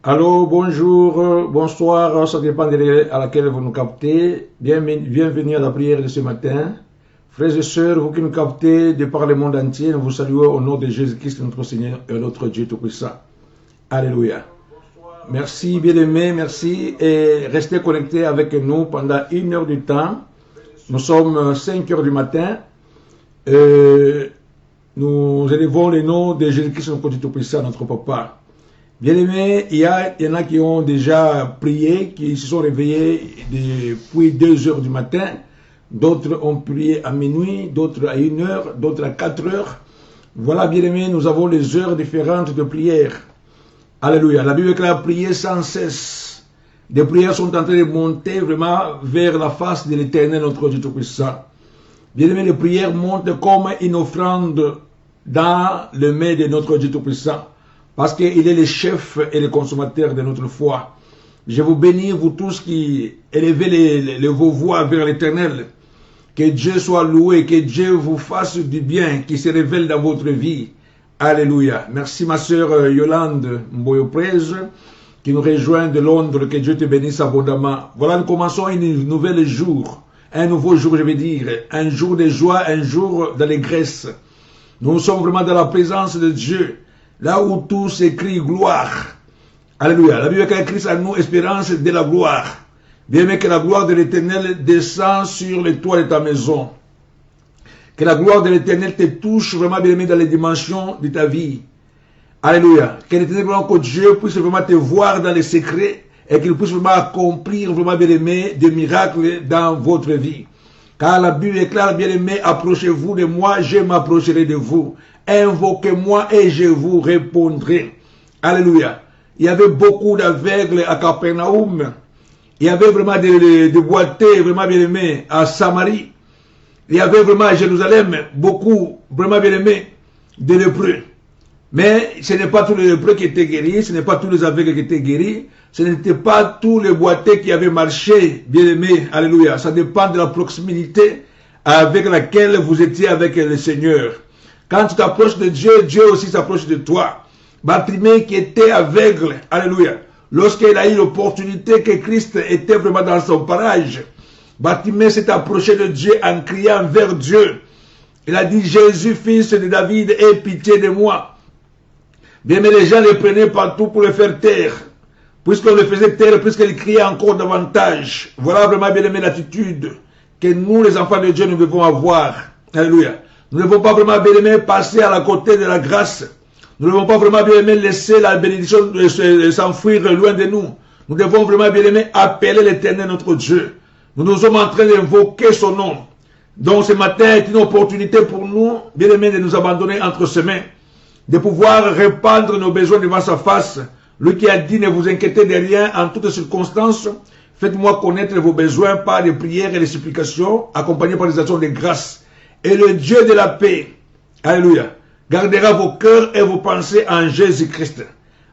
Allô, bonjour, bonsoir, ça dépend de l'heure à laquelle vous nous captez. Bienvenue à la prière de ce matin. Frères et sœurs, vous qui nous captez de par le monde entier, nous vous saluons au nom de Jésus-Christ, notre Seigneur et notre Dieu Tout-Puissant. Alléluia. Merci, bien-aimés, merci. Et restez connectés avec nous pendant 1 heure du temps. Nous sommes 5 heures du matin. Nous élevons le nom de Jésus-Christ, notre Dieu Tout-Puissant, notre Papa. Bien-aimés, il y en a qui ont déjà prié, qui se sont réveillés depuis 2 heures du matin. D'autres ont prié à minuit, d'autres à 1 heure, d'autres à 4 heures. Voilà, bien-aimés, nous avons les heures différentes de prière. Alléluia. La Bible est claire, prier sans cesse. Des prières sont en train de monter vraiment vers la face de l'Éternel, notre Dieu Tout-Puissant. Bien-aimés, les prières montent comme une offrande dans le mains de notre Dieu Tout-Puissant. Parce qu'il est le chef et le consommateur de notre foi. Je vous bénis, vous tous qui élevez vos voix vers l'Éternel. Que Dieu soit loué, que Dieu vous fasse du bien, qui se révèle dans votre vie. Alléluia. Merci ma sœur Yolande Mboyoprez, qui nous rejoint de Londres. Que Dieu te bénisse abondamment. Voilà, nous commençons un nouvel jour. Un nouveau jour, je vais dire. Un jour de joie, un jour d'allégresse. Nous sommes vraiment dans la présence de Dieu. Là où tout s'écrit gloire. Alléluia. La Bible écrit à nous espérance de la gloire. Bien aimé, que la gloire de l'Éternel descend sur les toits de ta maison. Que la gloire de l'Éternel te touche vraiment, bien aimé, dans les dimensions de ta vie. Alléluia. Que l'Éternel, vraiment, que Dieu puisse vraiment te voir dans les secrets et qu'il puisse vraiment accomplir, vraiment, bien aimé, des miracles dans votre vie. Car la Bible est claire, bien aimé, approchez-vous de moi, je m'approcherai de vous. Invoquez-moi et je vous répondrai. Alléluia. Il y avait beaucoup d'aveugles à Capernaum. Il y avait vraiment des boiteux, vraiment bien aimés, à Samarie. Il y avait vraiment à Jérusalem, beaucoup, vraiment bien aimés, de lépreux. Mais ce n'est pas tous les lépreux qui étaient guéris, ce n'est pas tous les aveugles qui étaient guéris, ce n'était pas tous les boiteux qui avaient marché, bien aimés. Alléluia. Ça dépend de la proximité avec laquelle vous étiez avec le Seigneur. Quand tu t'approches de Dieu, Dieu aussi s'approche de toi. Bartimée qui était aveugle, alléluia, lorsqu'il a eu l'opportunité que Christ était vraiment dans son parage, Bartimée s'est approché de Dieu en criant vers Dieu. Il a dit, Jésus, fils de David, aie pitié de moi. Bien, mais les gens le prenaient partout pour le faire taire. Puisqu'on le faisait taire, puisqu'il criait encore davantage. Voilà vraiment, bien aimé, l'attitude que nous, les enfants de Dieu, nous devons avoir. Alléluia. Nous ne devons pas vraiment, bien aimé, passer à la côté de la grâce. Nous ne devons pas vraiment, bien aimé, laisser la bénédiction s'enfuir loin de nous. Nous devons vraiment, bien aimé, appeler l'Éternel, notre Dieu. Nous sommes en train d'invoquer son nom. Donc ce matin est une opportunité pour nous, bien aimé, de nous abandonner entre ses mains. De pouvoir répandre nos besoins devant sa face. Lui qui a dit, ne vous inquiétez de rien en toutes circonstances. Faites-moi connaître vos besoins par des prières et des supplications, accompagnées par des actions de grâce. Et le Dieu de la paix, alléluia, gardera vos cœurs et vos pensées en Jésus-Christ.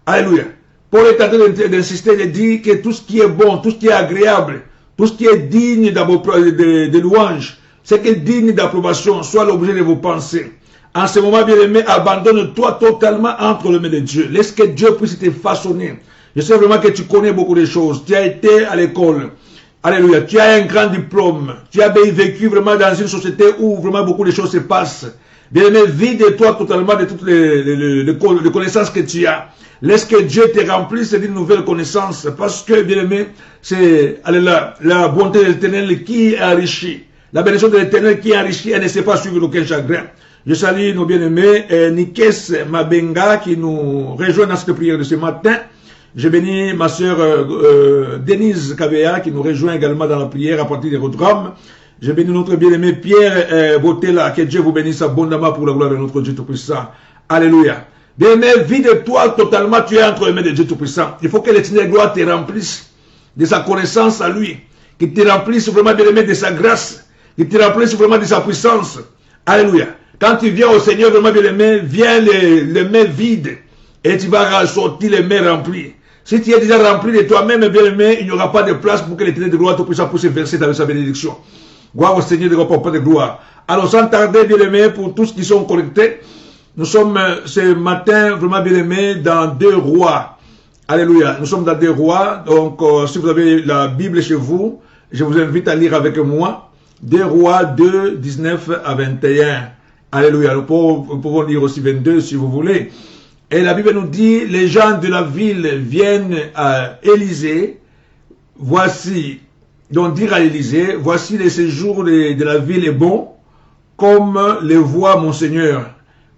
Alléluia. Paul est en train d'insister, de dire que tout ce qui est bon, tout ce qui est agréable, tout ce qui est digne de louange, ce qui est digne d'approbation, soit l'objet de vos pensées. En ce moment, bien-aimé, abandonne-toi totalement entre les mains de Dieu. Laisse que Dieu puisse te façonner. Je sais vraiment que tu connais beaucoup de choses. Tu as été à l'école. Alléluia, tu as un grand diplôme, tu as vécu vraiment dans une société où vraiment beaucoup de choses se passent. Bien-aimé, vide-toi totalement de toutes les connaissances que tu as. Laisse que Dieu te remplisse d'une nouvelle connaissance, parce que, bien-aimé, c'est la bonté de l'Éternel qui enrichit. La bénédiction de l'Éternel qui enrichit, elle ne sait pas suivre aucun chagrin. Je salue nos bien-aimés, Nikes Mabenga qui nous rejoint dans cette prière de ce matin. Je bénis ma sœur Denise Kabea qui nous rejoint également dans la prière à partir de Rodram. Je bénis notre bien-aimé Pierre Botella. Que Dieu vous bénisse abondamment pour la gloire de notre Dieu Tout-Puissant. Alléluia. Bien-aimé, vide-toi totalement, tu es entre les mains de Dieu Tout-Puissant. Il faut que l'Éternel gloire te remplisse de sa connaissance à lui. Qu'il te remplisse vraiment, bien-aimé, de sa grâce. Qu'il te remplisse vraiment de sa puissance. Alléluia. Quand tu viens au Seigneur, vraiment, bien-aimé, viens les mains vides. Et tu vas sortir les mains remplies. Si tu es déjà rempli de toi-même, bien aimé, il n'y aura pas de place pour que l'Éternel de gloire te puisse verser dans sa bénédiction. Gloire au Seigneur de Papa de gloire. Alors sans tarder, bien aimé, pour tous qui sont connectés, nous sommes ce matin vraiment bien aimé dans 2 Rois. Alléluia. Nous sommes dans des rois. Donc, si vous avez la Bible chez vous, je vous invite à lire avec moi. Des rois 2, 19 à 21. Alléluia. Nous pouvons lire aussi 22 si vous voulez. Et la Bible nous dit, les gens de la ville viennent à Élysée. Voici, donc dire à Élysée, voici le séjour de la ville est bon, comme le voit mon Seigneur.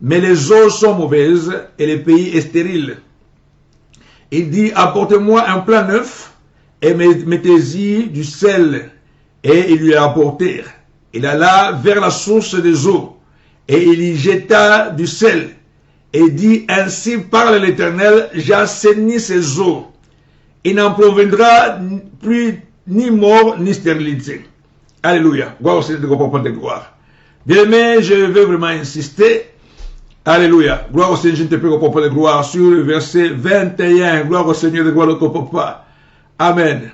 Mais les eaux sont mauvaises et le pays est stérile. Il dit, apportez-moi un plat neuf et mettez-y du sel. Et ils lui apportèrent. Il alla vers la source des eaux et il y jeta du sel. Et dit, ainsi parle l'Éternel, j'assainis ces eaux. Il n'en proviendra plus ni mort ni stérilité. Alléluia. Gloire au Seigneur de Papa de gloire. Bien aimé, je vais vraiment insister. Alléluia. Gloire au Seigneur, je ne te prie, Papa de gloire, sur le verset 21. Gloire au Seigneur de gloire, notre Papa. Amen.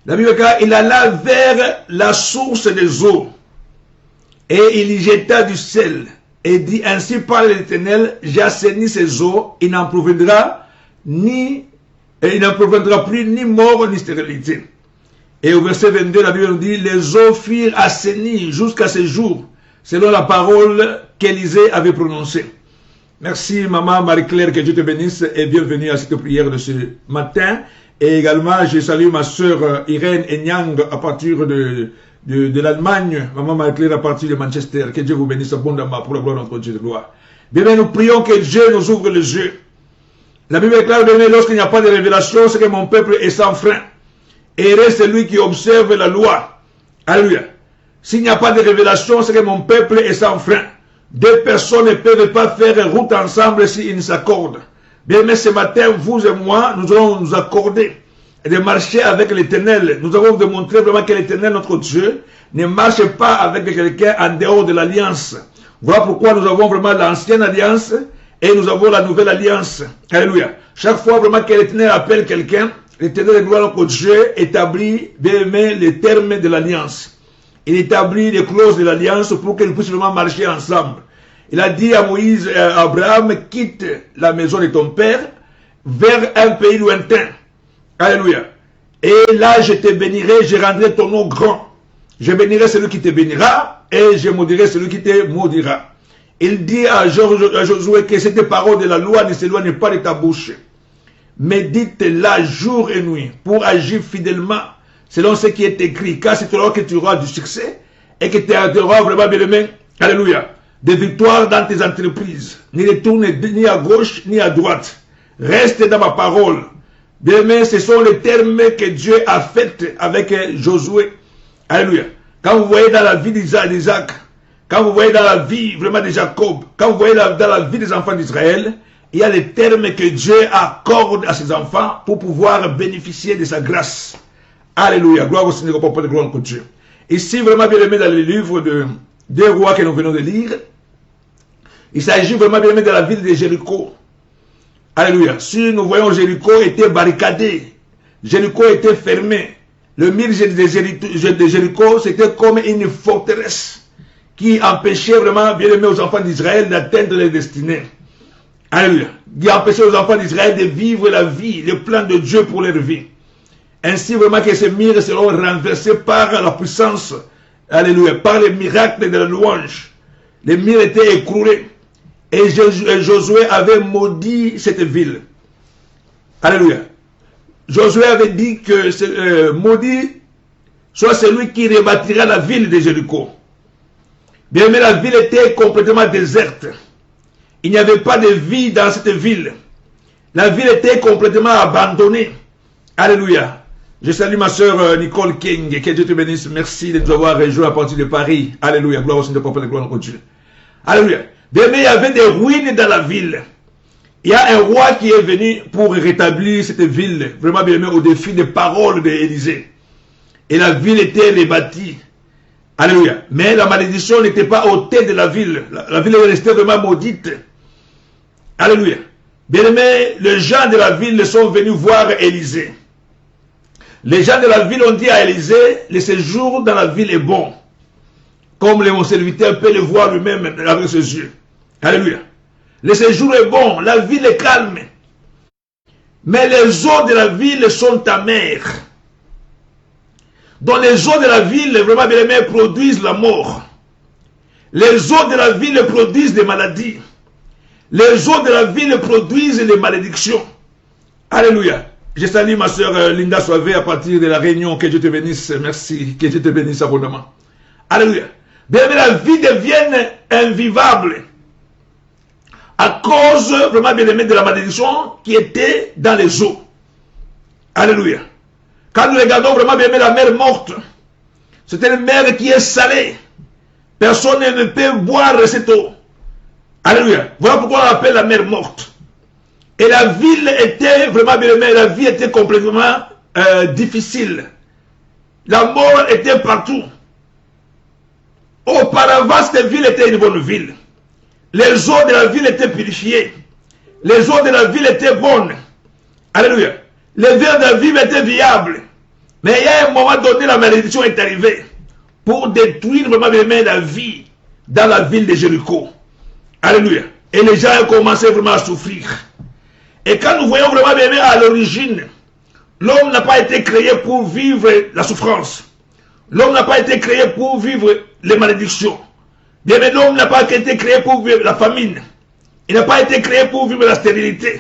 La Bible dit, il alla vers la source des eaux et il y jeta du sel et dit, ainsi parle l'Éternel, j'assainis ces eaux, il n'en proviendra plus ni mort ni stérilité. Et au verset 22, la Bible nous dit, les eaux furent assainies jusqu'à ce jour, selon la parole qu'Élisée avait prononcée. Merci maman Marie-Claire, que Dieu te bénisse et bienvenue à cette prière de ce matin. Et également, je salue ma sœur Irène Enyang à partir de l'Allemagne, maman Marie-Claire à partir de Manchester. Que Dieu vous bénisse abondamment pour la gloire de notre Dieu de gloire. Bien, nous prions que Dieu nous ouvre les yeux. La Bible est claire, lorsqu'il n'y a pas de révélation, c'est que mon peuple est sans frein. Et reste celui qui observe la loi. Alléluia. S'il n'y a pas de révélation, c'est que mon peuple est sans frein. Deux personnes ne peuvent pas faire route ensemble s'ils ne s'accordent. Bien, mais ce matin, vous et moi, nous allons nous accorder et de marcher avec l'Éternel. Nous avons démontré vraiment que l'Éternel, notre Dieu, ne marche pas avec quelqu'un en dehors de l'alliance. Voilà pourquoi nous avons vraiment l'ancienne alliance et nous avons la nouvelle alliance. Alléluia. Chaque fois vraiment que l'Éternel appelle quelqu'un, l'Éternel de gloire, notre Dieu, établit, bien aimé, les termes de l'alliance. Il établit les clauses de l'alliance pour qu'ils puissent vraiment marcher ensemble. Il a dit à Moïse, à Abraham, quitte la maison de ton père vers un pays lointain. Alléluia. Et là, je te bénirai, je rendrai ton nom grand. Je bénirai celui qui te bénira et je maudirai celui qui te maudira. Il dit à Josué que cette parole de la loi ne s'éloigne pas de ta bouche. Médite-la jour et nuit pour agir fidèlement selon ce qui est écrit. Car c'est alors que tu auras du succès et que tu auras vraiment bien aimé. Alléluia. Des victoires dans tes entreprises. Ne retourne ni à gauche ni à droite. Reste dans ma parole. Bien aimé, ce sont les termes que Dieu a faits avec Josué. Alléluia. Quand vous voyez dans la vie d'Isaac, quand vous voyez dans la vie vraiment de Jacob, quand vous voyez dans la vie des enfants d'Israël, il y a les termes que Dieu accorde à ses enfants pour pouvoir bénéficier de sa grâce. Alléluia. Gloire au Seigneur, au Papa de gloire, au Dieu. Ici, vraiment bien aimé, dans le livre des rois que nous venons de lire, il s'agit vraiment bien aimé de la ville de Jéricho. Alléluia. Si nous voyons Jéricho était barricadé, Jéricho était fermé. Le mur de Jéricho, c'était comme une forteresse qui empêchait vraiment bien aimé aux enfants d'Israël d'atteindre les destinées. Alléluia. Qui empêchait aux enfants d'Israël de vivre la vie, le plan de Dieu pour leur vie. Ainsi vraiment que ces murs seront renversés par la puissance, alléluia, par les miracles de la louange. Les murs étaient écroulés. Et Josué avait maudit cette ville. Alléluia. Josué avait dit que maudit soit celui qui rebâtira la ville de Jéricho. Bien aimé, la ville était complètement déserte. Il n'y avait pas de vie dans cette ville. La ville était complètement abandonnée. Alléluia. Je salue ma soeur Nicole King. Que Dieu te bénisse. Merci de nous avoir rejoints à partir de Paris. Alléluia. Gloire au Seigneur, Papa de gloire, notre Dieu. Alléluia. Bien aimé, il y avait des ruines dans la ville. Il y a un roi qui est venu pour rétablir cette ville, vraiment bien aimé, au défi des paroles d'Élisée. Et la ville était rebâtie. Alléluia. Mais la malédiction n'était pas ôtée de la ville. La ville est restée vraiment maudite. Alléluia. Bien aimé, les gens de la ville sont venus voir Élisée. Les gens de la ville ont dit à Élisée, le séjour dans la ville est bon. Comme mon serviteur peut le voir lui-même avec ses yeux. Alléluia. Le séjour est bon, la ville est calme. Mais les eaux de la ville sont amères. Donc les eaux de la ville, vraiment bien aimés, produisent la mort. Les eaux de la ville produisent des maladies. Les eaux de la ville produisent les malédictions. Alléluia. Je salue ma soeur Linda Soivé à partir de la Réunion. Que Dieu te bénisse. Merci. Que Dieu te bénisse abondamment. Alléluia. Bien, la vie devient invivable à cause, vraiment bien aimé, de la malédiction qui était dans les eaux. Alléluia. Quand nous regardons vraiment bien aimé la mer morte, c'est une mer qui est salée. Personne ne peut boire cette eau. Alléluia. Voilà pourquoi on l'appelle la mer morte. Et la ville était vraiment bien aimée, la vie était complètement difficile. La mort était partout. Auparavant, cette ville était une bonne ville. Les eaux de la ville étaient purifiées. Les eaux de la ville étaient bonnes. Alléluia. Les vers de la ville étaient viables. Mais il y a un moment donné, la malédiction est arrivée pour détruire vraiment bien la vie dans la ville de Jéricho. Alléluia. Et les gens ont commencé vraiment à souffrir. Et quand nous voyons vraiment bien à l'origine, l'homme n'a pas été créé pour vivre la souffrance. L'homme n'a pas été créé pour vivre les malédictions. Bien, mais l'homme n'a pas été créé pour vivre la famine. Il n'a pas été créé pour vivre la stérilité.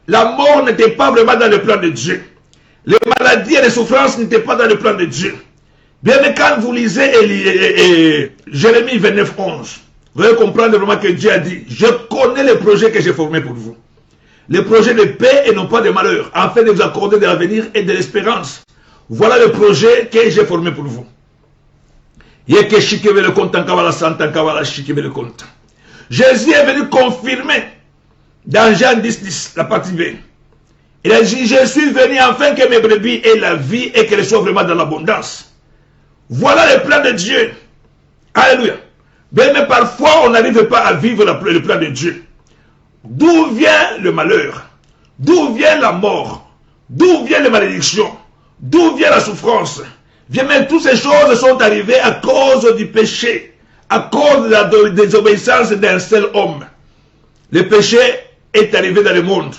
La mort n'était pas vraiment dans le plan de Dieu. Les maladies et les souffrances n'étaient pas dans le plan de Dieu. Bien, mais quand vous lisez Jérémie 29, 11, vous allez comprendre vraiment que Dieu a dit, je connais les projets que j'ai formés pour vous. Les projets de paix et non pas de malheur, afin de vous accorder de l'avenir et de l'espérance. Voilà le projet que j'ai formé pour vous. Jésus est venu confirmer dans Jean 10, 10, la partie B. Il a dit, je suis venu afin que mes brebis aient la vie et qu'elles soient vraiment dans l'abondance. Voilà le plan de Dieu. Alléluia. Mais parfois, on n'arrive pas à vivre le plan de Dieu. D'où vient le malheur? D'où vient la mort? D'où vient les malédictions? D'où vient la souffrance? Bien, mais toutes ces choses sont arrivées à cause du péché, à cause de la désobéissance d'un seul homme. Le péché est arrivé dans le monde.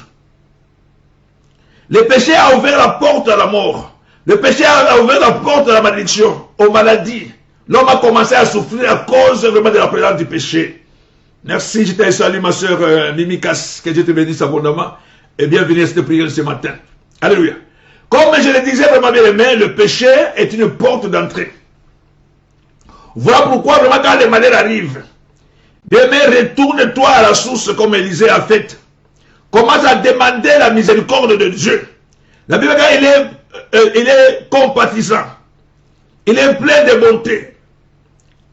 Le péché a ouvert la porte à la mort. Le péché a ouvert la porte à la malédiction, aux maladies. L'homme a commencé à souffrir à cause vraiment de la présence du péché. Merci, je te salue ma soeur Mimikas, que Dieu te bénisse abondamment et bienvenue à cette prière ce matin. Alléluia. Comme je le disais vraiment bien aimé, le péché est une porte d'entrée. Voilà pourquoi vraiment quand les malheurs arrivent, bien aimé, retourne-toi à la source comme Élisée a fait. Commence à demander la miséricorde de Dieu. La Bible, il est compatissant. Il est plein de bonté.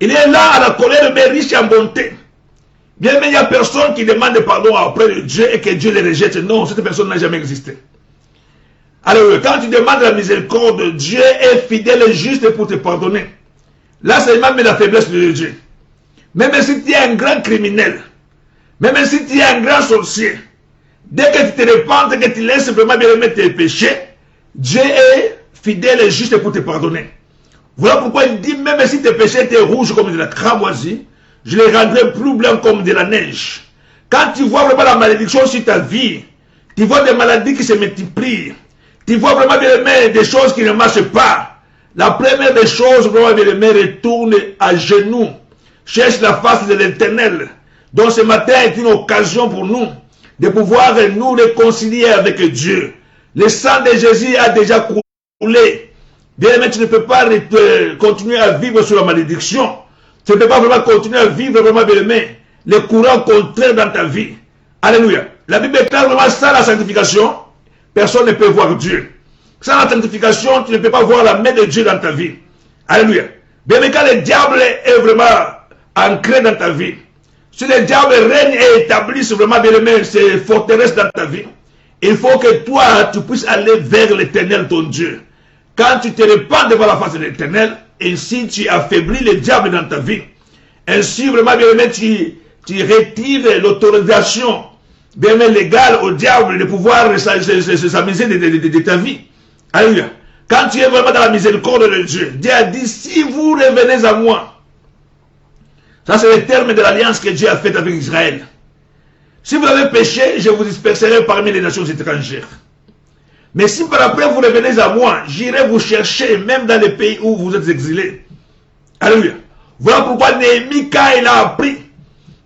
Il est là à la colère, mais riche en bonté. Bien, mais il n'y a personne qui demande pardon auprès de Dieu et que Dieu les rejette. Non, cette personne n'a jamais existé. Alors, quand tu demandes la miséricorde, Dieu est fidèle et juste pour te pardonner. Là, c'est même la faiblesse de Dieu. Même si tu es un grand criminel, même si tu es un grand sorcier, dès que tu te repentes, que tu laisses vraiment bien aimer tes péchés, Dieu est fidèle et juste pour te pardonner. Voilà pourquoi il dit, même si tes péchés étaient rouges comme de la cramoisie, je les rendrai plus blancs comme de la neige. Quand tu vois vraiment la malédiction sur ta vie, tu vois des maladies qui se multiplient, tu vois vraiment bien aimé des choses qui ne marchent pas. La première des choses, vraiment bien aimé, retourne à genoux. Cherche la face de l'Éternel. Donc ce matin est une occasion pour nous de pouvoir nous réconcilier avec Dieu. Le sang de Jésus a déjà coulé. Bien aimé, tu ne peux pas continuer à vivre sur la malédiction. Tu ne peux pas vraiment continuer à vivre vraiment bien aimé les courants contraires dans ta vie. Alléluia. La Bible est claire vraiment, sans la sanctification, personne ne peut voir Dieu. Sans la sanctification, tu ne peux pas voir la main de Dieu dans ta vie. Alléluia. Bien, mais quand le diable est vraiment ancré dans ta vie, si le diable règne et établisse vraiment bien aimé ses forteresses dans ta vie, il faut que toi, tu puisses aller vers l'Éternel, ton Dieu. Quand tu te repens devant la face de l'Éternel, ainsi tu affaiblis le diable dans ta vie. Ainsi, vraiment bien aimé, tu retires l'autorisation bien légale au diable de pouvoir s'amuser de ta vie. Alléluia. Quand tu es vraiment dans la miséricorde de Dieu, Dieu a dit, si vous revenez à moi, ça c'est le terme de l'alliance que Dieu a faite avec Israël. Si vous avez péché, je vous disperserai parmi les nations étrangères. Mais si par après vous revenez à moi, j'irai vous chercher, même dans les pays où vous êtes exilés. Alléluia. Voilà pourquoi Néhémie, quand il a appris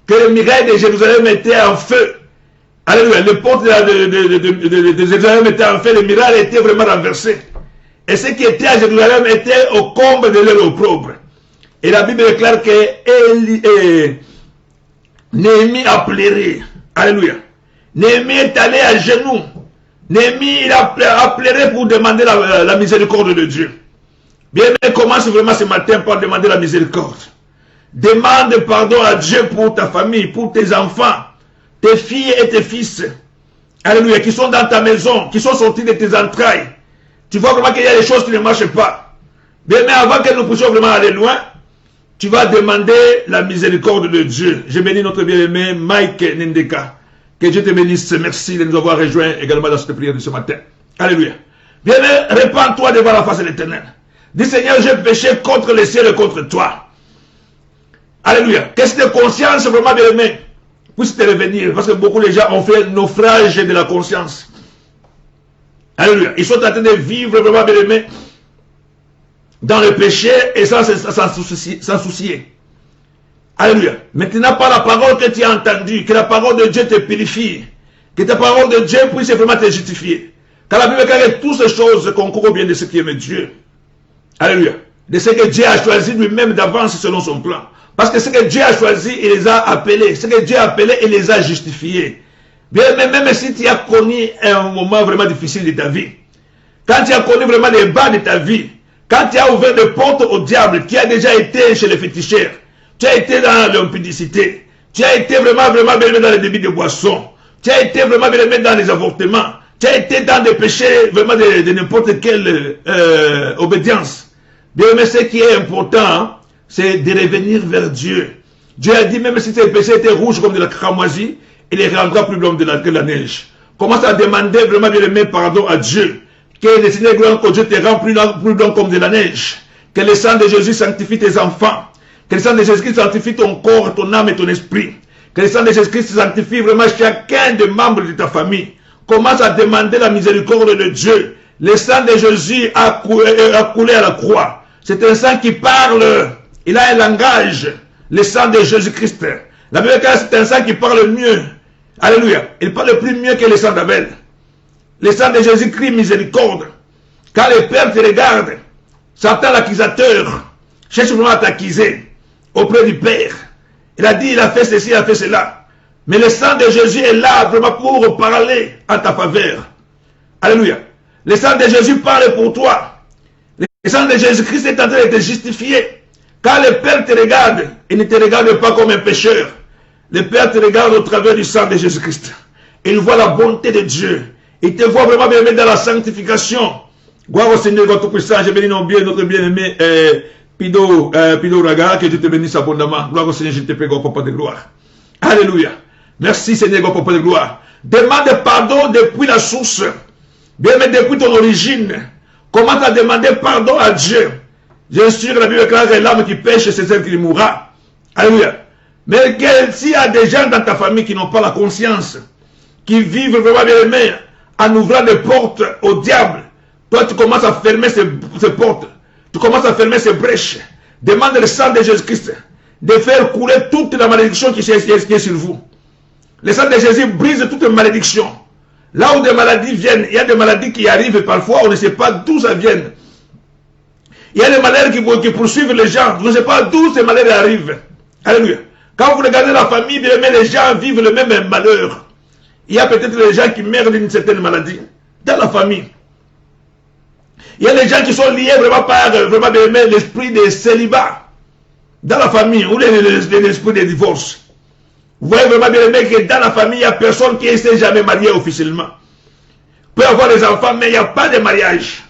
que les murailles de Jérusalem étaient en feu, alléluia, les portes de Jérusalem étaient en feu, les murailles étaient vraiment renversées. Et ce qui était à Jérusalem était au comble de leur opprobre. Et la Bible déclare que Néhémie a pleuré. Alléluia. Néhémie est allé à genoux. Néhémie il a pleuré pour demander la miséricorde de Dieu. Bien, mais commence vraiment ce matin par demander la miséricorde. Demande pardon à Dieu pour ta famille, pour tes enfants, tes filles et tes fils. Alléluia, qui sont dans ta maison, qui sont sortis de tes entrailles. Tu vois vraiment qu'il y a des choses qui ne marchent pas. Bien, mais avant que nous puissions vraiment aller loin, tu vas demander la miséricorde de Dieu. Je bénis notre bien-aimé Mike Nendeka. Que Dieu te bénisse. Merci de nous avoir rejoints également dans cette prière de ce matin. Alléluia. Bien-aimé, répands-toi devant la face de l'Éternel. Dis Seigneur, j'ai péché contre le ciel et contre toi. Alléluia. Que cette conscience vraiment bien-aimé puisse te revenir. Parce que beaucoup de gens ont fait naufrage de la conscience. Alléluia. Ils sont en train de vivre vraiment bien-aimé dans le péché et sans soucier. Alléluia. Maintenant, par la parole que tu as entendue, que la parole de Dieu te purifie, que ta parole de Dieu puisse vraiment te justifier. Car la Bible dit que toutes ces choses concourent au bien de ceux qui aiment Dieu. Alléluia. De ce que Dieu a choisi lui-même d'avance selon son plan. Parce que ce que Dieu a choisi, il les a appelés. Ce que Dieu a appelé, il les a justifiés. Bien, même si tu as connu un moment vraiment difficile de ta vie, quand tu as connu vraiment les bas de ta vie, quand tu as ouvert des portes au diable, qui a déjà été chez les féticheurs, tu as été dans l'impudicité, tu as été vraiment bien dans les débits de boissons, tu as été vraiment bien dans les avortements, tu as été dans des péchés vraiment de n'importe quelle obédience. Bien, mais ce qui est important, c'est de revenir vers Dieu. Dieu a dit, même si tes péchés étaient rouges comme de la cramoisie, il les rendra plus blancs que la neige. Commence à demander vraiment bien aimé pardon à Dieu. Que le Seigneur gloire que Dieu te rend plus blanc comme de la neige. Que le sang de Jésus sanctifie tes enfants. Que le sang de Jésus-Christ sanctifie ton corps, ton âme et ton esprit. Que le sang de Jésus-Christ sanctifie vraiment chacun des membres de ta famille. Commence à demander la miséricorde de Dieu. Le sang de Jésus a coulé à la croix. C'est un sang qui parle. Il a un langage. Le sang de Jésus-Christ. La Bible dit que c'est un sang qui parle mieux. Alléluia. Il parle plus mieux que le sang d'Abel. Le sang de Jésus crie miséricorde. Quand le Père te regarde, Satan l'accusateur cherche vraiment à t'accuser auprès du Père. Il a dit, il a fait ceci, il a fait cela. Mais le sang de Jésus est là vraiment pour parler en ta faveur. Alléluia. Le sang de Jésus parle pour toi. Le sang de Jésus-Christ est en train de te justifier. Quand le Père te regarde, il ne te regarde pas comme un pécheur. Le Père te regarde au travers du sang de Jésus-Christ. Il voit la bonté de Dieu. Il te voit vraiment bien dans la sanctification. Gloire au Seigneur, votre puissant. Je bénis notre bien-aimé Pido Raga, que Dieu te bénisse abondamment. Gloire au Seigneur, je te prie, grand Papa de gloire. Alléluia. Merci Seigneur, grand Papa de gloire. Demande pardon depuis la source. Bien-aimé, depuis ton origine. Commence à demander pardon à Dieu. Bien sûr, la Bible déclare que l'âme qui pêche, c'est celle qui mourra. Alléluia. Mais s'il y a des gens dans ta famille qui n'ont pas la conscience, qui vivent vraiment bien aimé en ouvrant des portes au diable, toi tu commences à fermer ces portes, tu commences à fermer ces brèches. Demande le sang de Jésus-Christ de faire couler toute la malédiction qui est sur vous. Le sang de Jésus brise toute malédiction. Là où des maladies viennent, il y a des maladies qui arrivent parfois, on ne sait pas d'où ça vient. Il y a des maladies qui poursuivent les gens, on ne sait pas d'où ces maladies arrivent. Alléluia. Quand vous regardez la famille, bien aimé, les gens vivent le même malheur. Il y a peut-être des gens qui meurent d'une certaine maladie dans la famille. Il y a des gens qui sont liés vraiment par l'esprit de célibat dans la famille ou l'esprit de divorce. Vous voyez vraiment bien aimé que dans la famille, il n'y a personne qui ne s'est jamais marié officiellement. Il peut y avoir des enfants, mais il n'y a pas de mariage.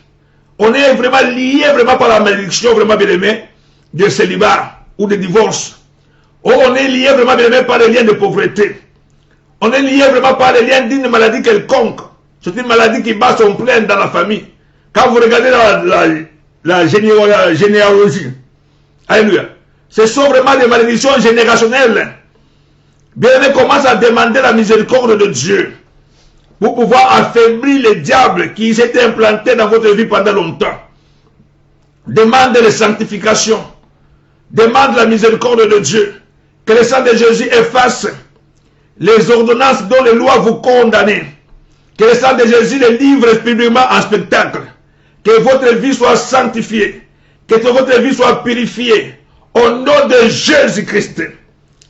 On est vraiment lié vraiment par la malédiction, vraiment bien aimé, de célibat ou de divorce. Ou on est lié vraiment bien aimé par les liens de pauvreté. On est lié vraiment par les liens d'une maladie quelconque. C'est une maladie qui bat son plein dans la famille. Quand vous regardez la généalogie, alléluia, ce sont vraiment des malédictions générationnelles. Bien-aimé, commence à demander la miséricorde de Dieu. pour pouvoir affaiblir le diable qui s'était implanté dans votre vie pendant longtemps. Demande la sanctification. Demande la miséricorde de Dieu. Que le sang de Jésus efface les ordonnances dont les lois vous condamnent. Que le sang de Jésus les livre publiquement en spectacle. Que votre vie soit sanctifiée. Que votre vie soit purifiée. Au nom de Jésus-Christ.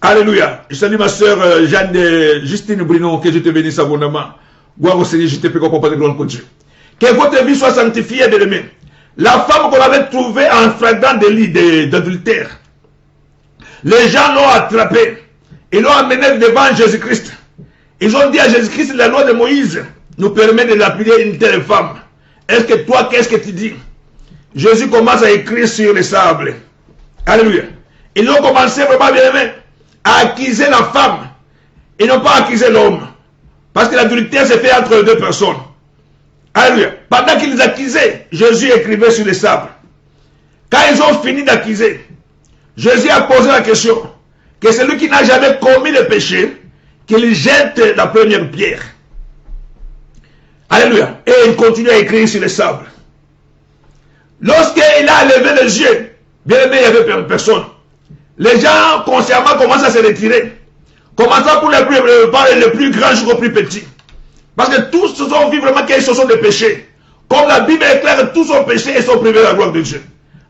Alléluia. Je salue ma soeur Justine Bruno. Que je te bénisse abondamment. Gloire au Seigneur, je te prie qu'on comprenne gloire pour Dieu. Que votre vie soit sanctifiée, bien-aimé. La femme qu'on avait trouvée en flagrant délit d'adultère. Les gens l'ont attrapée. Ils l'ont amenée devant Jésus-Christ. Ils ont dit à Jésus-Christ, la loi de Moïse nous permet de lapider une telle femme. Est-ce que toi, qu'est-ce que tu dis? Jésus commence à écrire sur le sable. Alléluia. Ils ont commencé vraiment, bien-aimé, à accuser la femme. Ils n'ont pas accusé l'homme. Parce que l'adultère s'est fait entre deux personnes. Alléluia. Pendant qu'ils les accusaient, Jésus écrivait sur le sable. Quand ils ont fini d'accuser, Jésus a posé la question que celui qui n'a jamais commis le péché, qu'il jette la première pierre. Alléluia. Et il continue à écrire sur le sable. Lorsqu'il a levé les yeux, bien aimé, il n'y avait personne. Les gens consciemment commencent à se retirer. Commençant pour le plus grand jusqu'au plus petit. Parce que tous se sont vus vraiment qu'ils se sont des péchés. Comme la Bible est claire, tous sont péchés et sont privés de la gloire de Dieu.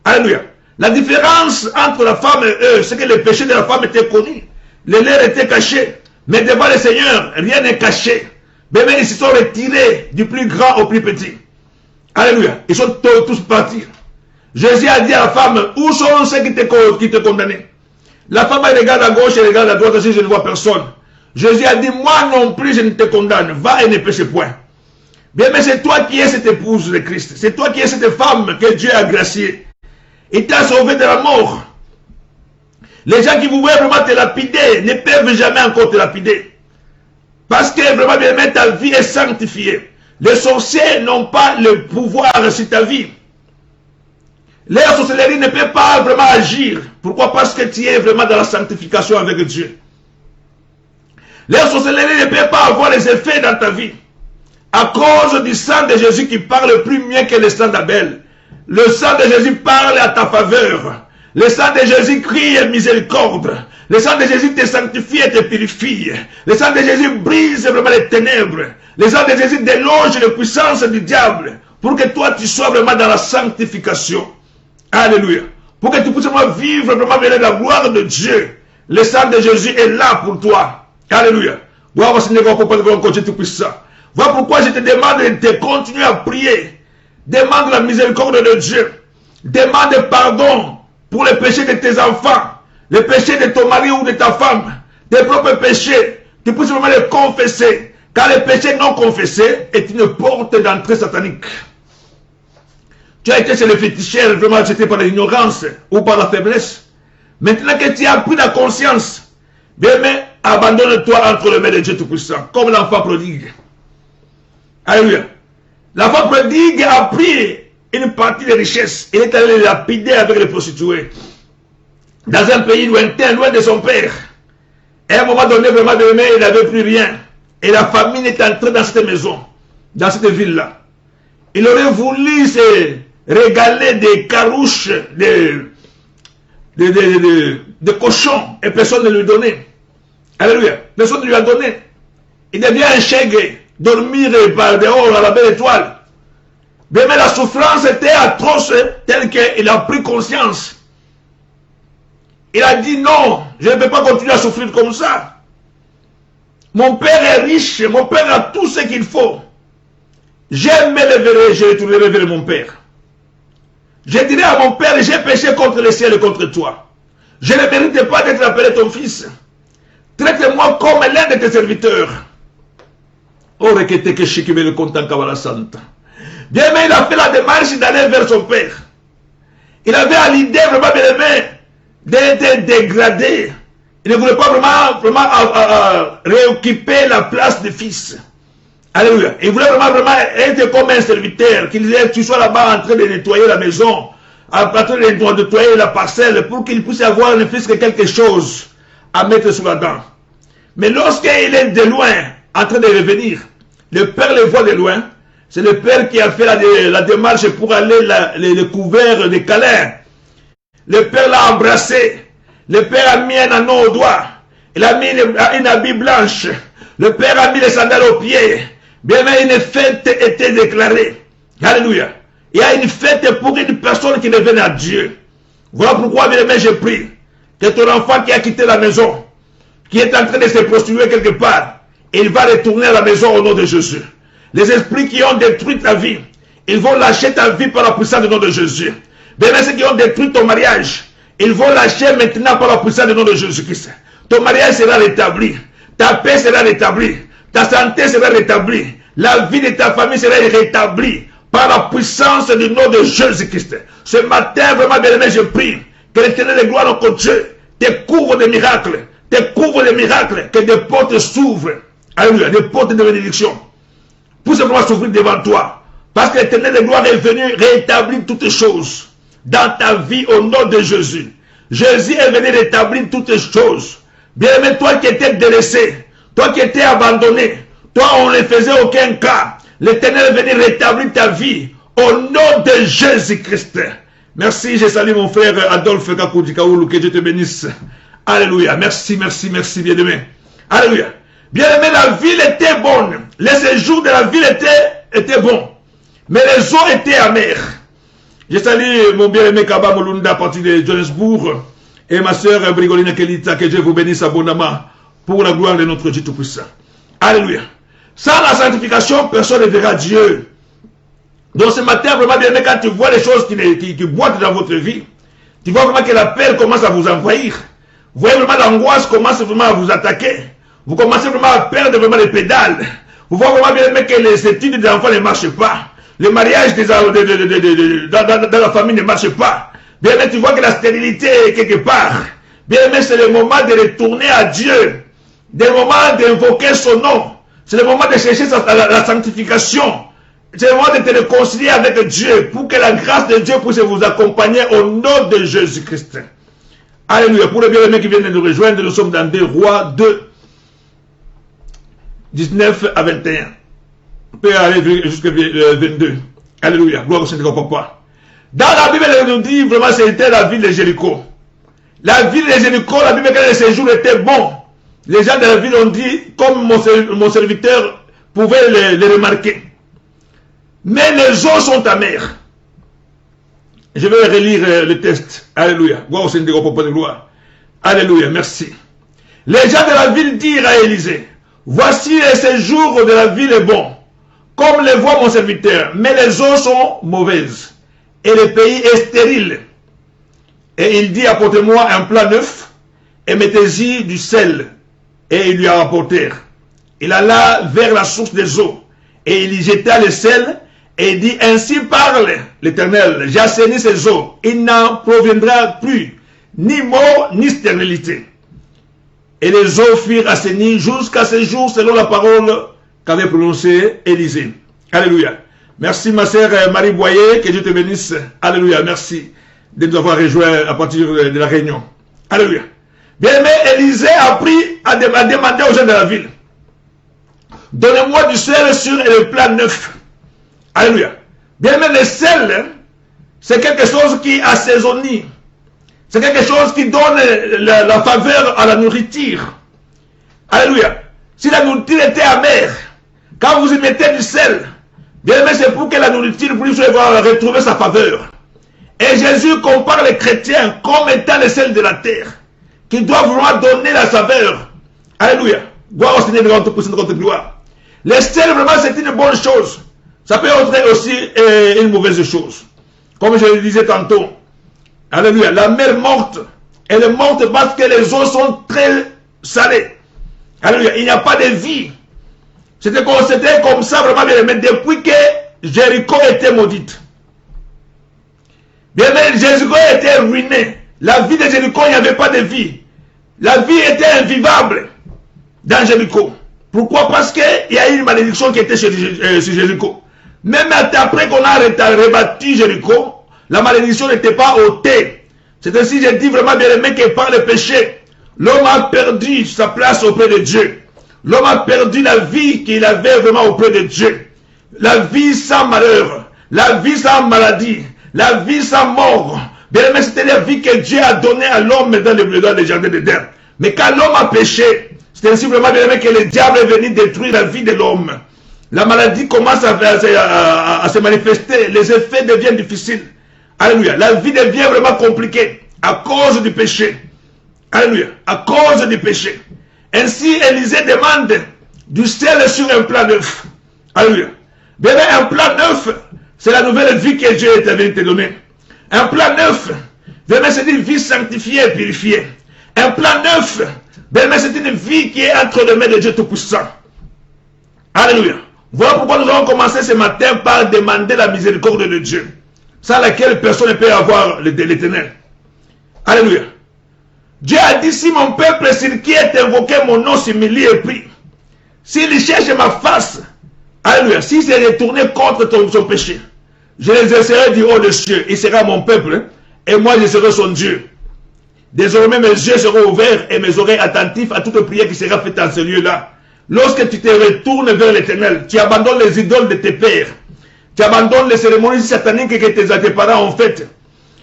Alléluia. La différence entre la femme et eux, c'est que le péché de la femme était connu. Les leurs étaient cachés. Mais devant le Seigneur, rien n'est caché. Mais ils se sont retirés du plus grand au plus petit. Alléluia. Ils sont tous partis. Jésus a dit à la femme, où sont ceux qui te condamnaient? La femme elle regarde à gauche et regarde à droite, si je ne vois personne. Jésus a dit, moi non plus je ne te condamne, va et ne péche point. Bien, mais c'est toi qui es cette épouse de Christ. C'est toi qui es cette femme que Dieu a graciée. Il t'a sauvé de la mort. Les gens qui voulaient vraiment te lapider ne peuvent jamais encore te lapider. Parce que vraiment, bien aimé, ta vie est sanctifiée. Les sorciers n'ont pas le pouvoir sur ta vie. Leur sorcellerie ne peut pas vraiment agir. Pourquoi? Parce que tu es vraiment dans la sanctification avec Dieu. Leur sorcellerie ne peut pas avoir les effets dans ta vie. À cause du sang de Jésus qui parle plus mieux que le sang d'Abel. Le sang de Jésus parle à ta faveur. Le sang de Jésus crie miséricorde. Le sang de Jésus te sanctifie et te purifie. Le sang de Jésus brise vraiment les ténèbres. Le sang de Jésus déloge les puissances du diable. Pour que toi tu sois vraiment dans la sanctification. Alléluia. Pour que tu puisses vraiment vivre vraiment bien la gloire de Dieu. Le sang de Jésus est là pour toi. Alléluia. Gloire au Seigneur, pour Dieu tout-puissant. Voilà pourquoi je te demande de continuer à prier. Demande la miséricorde de Dieu. Demande pardon pour les péchés de tes enfants. Les péchés de ton mari ou de ta femme. Tes propres péchés. Tu puisses vraiment les confesser. Car les péchés non confessés est une porte d'entrée satanique. Tu as été chez le féticheur, vraiment jeté par l'ignorance ou par la faiblesse. Maintenant que tu as pris la conscience, bien mais abandonne-toi entre les mains de Dieu Tout-Puissant, comme l'enfant prodigue. Alléluia. L'enfant prodigue a pris une partie des richesses. Il est allé les lapider avec les prostituées. Dans un pays lointain, loin de son père. Et à un moment donné, vraiment, il n'avait plus rien. Et la famine est entrée dans cette maison, dans cette ville-là. Il aurait voulu se régaler des carouches, de cochons, et personne ne lui donnait. Alléluia. Personne ne lui a donné. Il devient un chègue, dormir par dehors à la belle étoile. Mais la souffrance était atroce, telle qu'il a pris conscience. Il a dit non, je ne peux pas continuer à souffrir comme ça. Mon père est riche, mon père a tout ce qu'il faut. Je m'élèverai, je retournerai vers mon père. Je dirai à mon père, j'ai péché contre le ciel et contre toi. Je ne mérite pas d'être appelé ton fils. Traite-moi comme l'un de tes serviteurs. Oh, requête que je me le content Kabbalah Santa. Bien, mais il a fait la démarche d'aller vers son père. Il avait à l'idée vraiment bien aimé d'être dégradé. Il ne voulait pas vraiment réoccuper la place de fils. Alléluia. Il voulait vraiment être comme un serviteur, qu'il soit là-bas en train de nettoyer la maison, en train de nettoyer la parcelle, pour qu'il puisse avoir ne fût-ce que quelque chose à mettre sous la dent. Mais lorsqu'il est de loin, en train de revenir, Le Père les voit de loin. C'est le Père qui a fait la démarche pour aller le couvert de câlins. Le Père l'a embrassé. Le Père a mis un anneau au doigt. Il a mis une habit blanche. Le Père a mis les sandales aux pieds. Bien aimé, une fête était déclarée. Alléluia. Il y a une fête pour une personne qui revient à Dieu. Voilà pourquoi, bien aimé, je prie que ton enfant qui a quitté la maison, qui est en train de se prostituer quelque part, il va retourner à la maison au nom de Jésus. Les esprits qui ont détruit ta vie, ils vont lâcher ta vie par la puissance du nom de Jésus. Bien aimé, ceux qui ont détruit ton mariage, ils vont lâcher maintenant par la puissance du nom de Jésus-Christ. Ton mariage sera rétabli. Ta paix sera rétablie. Ta santé sera rétablie. La vie de ta famille sera rétablie par la puissance du nom de Jésus-Christ. Ce matin, vraiment, bien aimé, je prie que l'Éternel de gloire, notre Dieu, te couvre de miracles. Te couvre de miracles. Que des portes s'ouvrent. Alléluia. Des portes de bénédiction. Pour simplement s'ouvrir devant toi. Parce que l'Éternel de gloire est venu rétablir toutes choses dans ta vie au nom de Jésus. Jésus est venu rétablir toutes choses. Bien-aimé, toi qui étais délaissé, toi qui étais abandonné, toi on ne faisait aucun cas. L'Éternel est venu rétablir ta vie au nom de Jésus-Christ. Merci, je salue mon frère Adolphe Kakoudikaoulou, que Dieu te bénisse. Alléluia, merci, merci, merci, bien-aimé. Alléluia. Bien-aimé, la ville était bonne. Les séjours de la ville étaient bons. Mais les eaux étaient amères. Je salue mon bien-aimé Kaba Molunda à partir de Johannesburg. Et ma soeur Brigoline Kelita, que Dieu vous bénisse abondamment pour la gloire de notre Dieu Tout-Puissant. Alléluia. Sans la sanctification, personne ne verra Dieu. Donc ce matin, vraiment bien aimé, quand tu vois les choses qui boitent dans votre vie, tu vois vraiment que la peur commence à vous envahir. Vous voyez vraiment l'angoisse commence vraiment à vous attaquer. Vous commencez vraiment à perdre vraiment les pédales. Vous voyez vraiment bien aimé que les études des enfants ne marchent pas. Le mariage dans la famille ne marche pas. Bien aimé, tu vois que la stérilité est quelque part. Bien aimé, c'est le moment de retourner à Dieu. C'est le moment d'invoquer son nom. C'est le moment de chercher la sanctification. C'est le moment de te réconcilier avec Dieu pour que la grâce de Dieu puisse vous accompagner au nom de Jésus-Christ. Alléluia. Pour les bien-aimés qui viennent de nous rejoindre, nous sommes dans 2 Rois 2, 19 à 21. On peut aller jusqu'à 22. Alléluia. Gloire au Seigneur Papa. Dans la Bible, elle nous dit vraiment c'était la ville de Jéricho. La ville de Jéricho, la Bible, quand le séjour était bon. Les gens de la ville ont dit, comme mon serviteur pouvait les remarquer. Mais les eaux sont amères. Je vais relire le texte. Alléluia. Gloire au Seigneur Papa de gloire. Alléluia. Merci. Les gens de la ville dirent à Élisée, voici le séjour de la ville est bon, comme le voit mon serviteur, mais les eaux sont mauvaises. Et le pays est stérile. Et il dit, apportez-moi un plat neuf, et mettez-y du sel. Et ils lui apportèrent. Il alla vers la source des eaux, et il y jeta le sel, et il dit, ainsi parle l'Éternel, j'assainis ces eaux, il n'en proviendra plus, ni mort, ni stérilité. Et les eaux furent assainies jusqu'à ce jour, selon la parole qu'avait prononcée Élisée. Alléluia. Merci ma sœur Marie Boyer, que Dieu te bénisse. Alléluia, merci de nous avoir rejoints à partir de la réunion. Alléluia. Bien aimé, Élisée a demandé aux gens de la ville, donnez-moi du sel sur le plat neuf. Alléluia. Bien aimé, le sel, c'est quelque chose qui assaisonne. C'est quelque chose qui donne la faveur à la nourriture. Alléluia. Si la nourriture était amère, quand vous y mettez du sel, bien aimé, c'est pour que la nourriture puisse retrouver sa faveur. Et Jésus compare les chrétiens comme étant le sel de la terre, qui doivent vraiment donner la saveur. Alléluia. Gloire au Seigneur de notre gloire. Le sel, vraiment, c'est une bonne chose. Ça peut être aussi une mauvaise chose. Comme je le disais tantôt. Alléluia. La mer morte, elle est morte parce que les eaux sont très salées. Alléluia. Il n'y a pas de vie. C'était comme ça vraiment bien aimé depuis que Jéricho était maudite. Bien aimé, Jéricho était ruiné. La vie de Jéricho, il n'y avait pas de vie. La vie était invivable dans Jéricho. Pourquoi? Parce qu'il y a eu une malédiction qui était sur Jéricho. Même après qu'on a rebâti Jéricho, la malédiction n'était pas ôtée. C'est ainsi que j'ai dit vraiment bien aimé que par le péché, l'homme a perdu sa place auprès de Dieu. L'homme a perdu la vie qu'il avait vraiment auprès de Dieu. La vie sans malheur, la vie sans maladie, la vie sans mort. Bien aimé, c'était la vie que Dieu a donnée à l'homme dans le jardin d'Éden. Mais quand l'homme a péché, c'est ainsi vraiment bien aimé que le diable est venu détruire la vie de l'homme. La maladie commence à se manifester, les effets deviennent difficiles. Alléluia. La vie devient vraiment compliquée à cause du péché. Alléluia. À cause du péché. Ainsi, Élisée demande du sel sur un plat neuf. Alléluia. Bien, un plat neuf, c'est la nouvelle vie que Dieu est venu te donner. Un plat neuf, c'est une vie sanctifiée et purifiée. Un plat neuf, c'est une vie qui est entre les mains de Dieu Tout-Puissant. Alléluia. Voilà pourquoi nous allons commencer ce matin par demander la miséricorde de Dieu, sans laquelle personne ne peut avoir l'Éternel. Alléluia. Dieu a dit, si mon peuple sur qui est invoqué mon nom s'humilie et prie, s'il cherche ma face, alléluia, s'il s'est retourné contre son péché, je l'exercerai du haut des cieux, il sera mon peuple, et moi je serai son Dieu. Désormais mes yeux seront ouverts et mes oreilles attentives à toute prière qui sera faite dans ce lieu-là. Lorsque tu te retournes vers l'Éternel, tu abandonnes les idoles de tes pères, tu abandonnes les cérémonies sataniques que tes parents ont faites.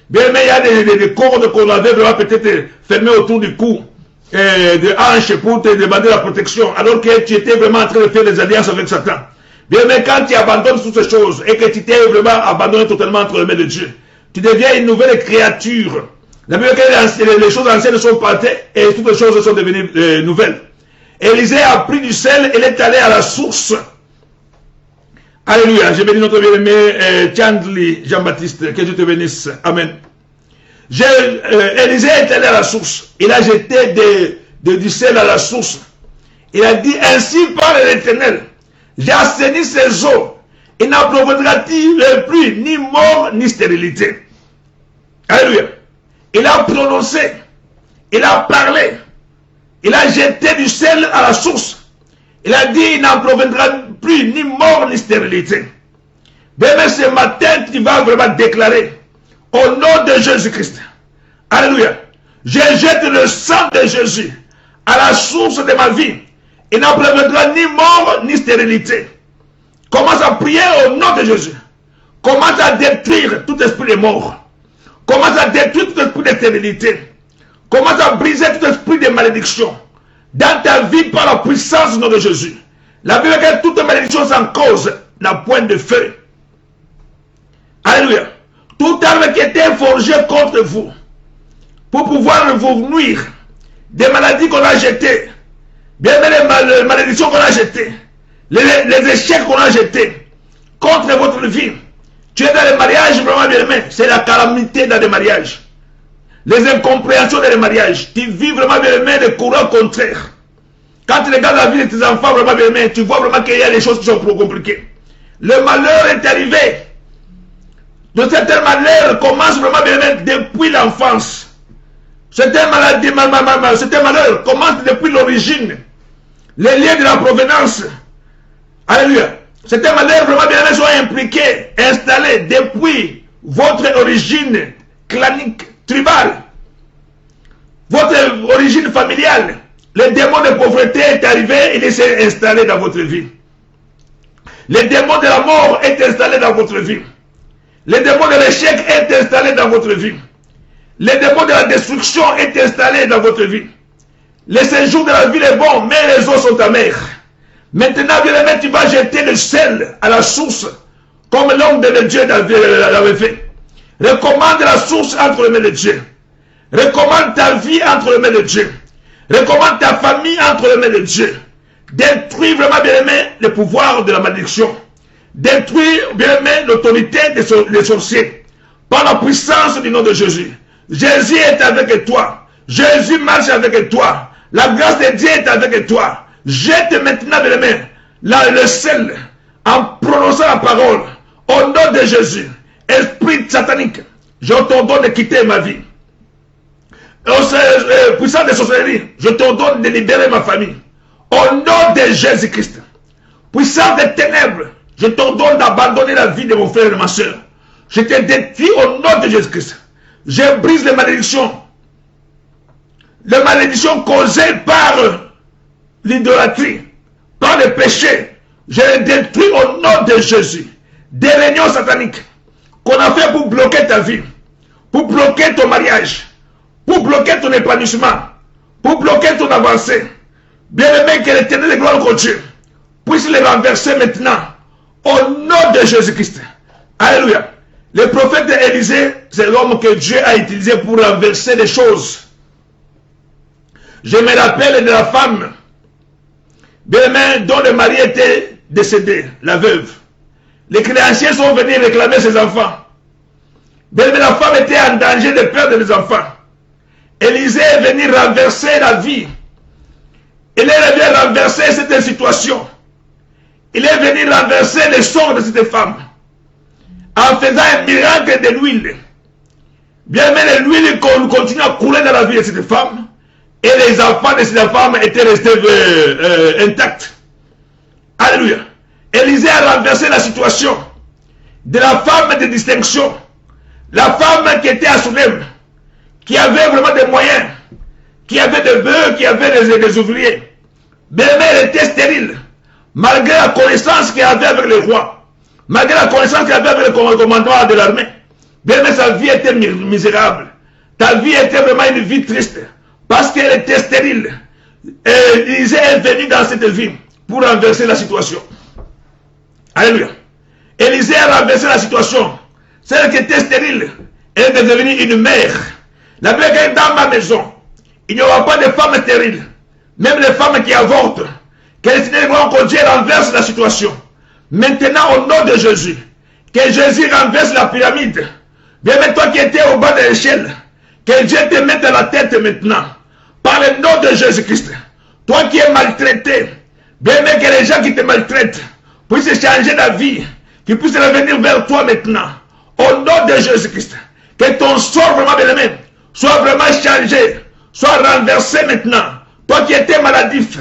Bien, mais il y a des cordes qu'on avait vraiment peut-être fermées autour du cou, des hanches pour te demander la protection, alors que tu étais vraiment en train de faire des alliances avec Satan. Bien, mais quand tu abandonnes toutes ces choses et que tu t'es vraiment abandonné totalement entre les mains de Dieu, tu deviens une nouvelle créature. La Bible dit que les choses anciennes sont parties et toutes les choses sont devenues nouvelles. Élisée a pris du sel et est allé à la source. Alléluia. Je bénis notre bien-aimé Chandli Jean-Baptiste. Que Dieu te bénisse. Amen. Élisée est allé à la source. Il a jeté du sel à la source. Il a dit, ainsi parle l'Éternel. J'ai assaini ses eaux. Il n'en provoquera-t-il plus ni mort ni stérilité. Alléluia. Il a prononcé. Il a parlé. Il a jeté du sel à la source. Il a dit, il n'en proviendra plus ni mort ni stérilité. Bien, ce matin, tu vas vraiment déclarer, au nom de Jésus-Christ, alléluia, je jette le sang de Jésus à la source de ma vie. Il n'en proviendra ni mort ni stérilité. Commence à prier au nom de Jésus. Commence à détruire tout esprit de mort. Commence à détruire tout esprit de stérilité. Commence à briser tout esprit de malédiction dans ta vie par la puissance du nom de Jésus. La Bible dit que toute malédiction sans cause n'a point de feu. Alléluia. Toute arme qui était forgée contre vous pour pouvoir vous nuire, des maladies qu'on a jetées, bien les malédictions qu'on a jetées, les échecs qu'on a jetés contre votre vie. Tu es dans les mariages vraiment bien aimé, c'est la calamité dans les mariages. Les incompréhensions dans les mariages. Tu vis vraiment bien aimé les courants contraires. Quand tu regardes la vie de tes enfants vraiment bien aimé, tu vois vraiment qu'il y a des choses qui sont trop compliquées. Le malheur est arrivé. De certains malheurs commencent vraiment bien aimé depuis l'enfance. Certains maladies, certains malheurs commencent depuis l'origine. Les liens de la provenance. Alléluia. Certains malheurs vraiment bien aimé sont impliqués, installés depuis votre origine clanique, tribal, votre origine familiale. Le démon de pauvreté est arrivé et il s'est installé dans votre vie. Le démon de la mort est installé dans votre vie. Le démon de l'échec est installé dans votre vie. Le démon de la destruction est installé dans votre vie. Le séjour de la ville est bon, mais les eaux sont amères. Maintenant, bien aimé, tu vas jeter le sel à la source, comme l'homme de Dieu l'avait fait. Recommande la source entre les mains de Dieu. Recommande ta vie entre les mains de Dieu. Recommande ta famille entre les mains de Dieu. Détruis vraiment, bien aimé, le pouvoir de la malédiction. Détruis, bien aimé, l'autorité des sorciers. Par la puissance du nom de Jésus. Jésus est avec toi. Jésus marche avec toi. La grâce de Dieu est avec toi. Jette maintenant, bien aimé, le sel en prononçant la parole. Au nom de Jésus. Esprit satanique, je t'ordonne de quitter ma vie. Puissant de sorcellerie, je t'ordonne de libérer ma famille. Au nom de Jésus-Christ. Puissant des ténèbres, je t'ordonne d'abandonner la vie de mon frère et de ma soeur. Je te détruis au nom de Jésus-Christ. Je brise les malédictions. Les malédictions causées par l'idolâtrie. dans le péché, je les détruis au nom de Jésus. Des réunions sataniques qu'on a fait pour bloquer ta vie, pour bloquer ton mariage, pour bloquer ton épanouissement, pour bloquer ton avancée. Bien-aimé, que l'Éternel de gloire continue puisse les renverser maintenant au nom de Jésus-Christ. Alléluia. Le prophète Élisée, c'est l'homme que Dieu a utilisé pour renverser les choses. Je me rappelle de la femme, bien-aimé, dont le mari était décédé, la veuve. Les créanciers sont venus réclamer ses enfants. Bien-aimé, la femme était en danger de perdre les enfants. Élisée est venu renverser la vie. Il est venu renverser cette situation. Il est venu renverser le sort de cette femme. En faisant un miracle de l'huile. Bien aimé, l'huile continue à couler dans la vie de cette femme. Et les enfants de cette femme étaient restés intacts. Alléluia. Élisée a renversé la situation de la femme de distinction. La femme qui était à Soulem, qui avait vraiment des moyens, qui avait des bœufs, qui avait des ouvriers. Bien aimé, elle était stérile. Malgré la connaissance qu'elle avait avec le roi, malgré la connaissance qu'elle avait avec le commandant de l'armée, bien aimé, sa vie était misérable. Ta vie était vraiment une vie triste, parce qu'elle était stérile. Et Élisée est venu dans cette vie pour renverser la situation. Alléluia. Élisée a renversé la situation. Celle qui était stérile, elle est devenue une mère. La Bible dit dans ma maison, il n'y aura pas de femmes stériles, même les femmes qui avortent. Que le Seigneur Dieu renverse la situation. Maintenant, au nom de Jésus, que Jésus renverse la pyramide. Bien, mais toi qui étais au bas de l'échelle, que Dieu te mette à la tête maintenant. Par le nom de Jésus-Christ. Toi qui es maltraité, bien, mais que les gens qui te maltraitent puissent changer la vie, qu'ils puissent revenir vers toi maintenant. Au nom de Jésus-Christ. Que ton sort vraiment bien-aimé soit vraiment changé, soit renversé maintenant. Toi qui étais maladif,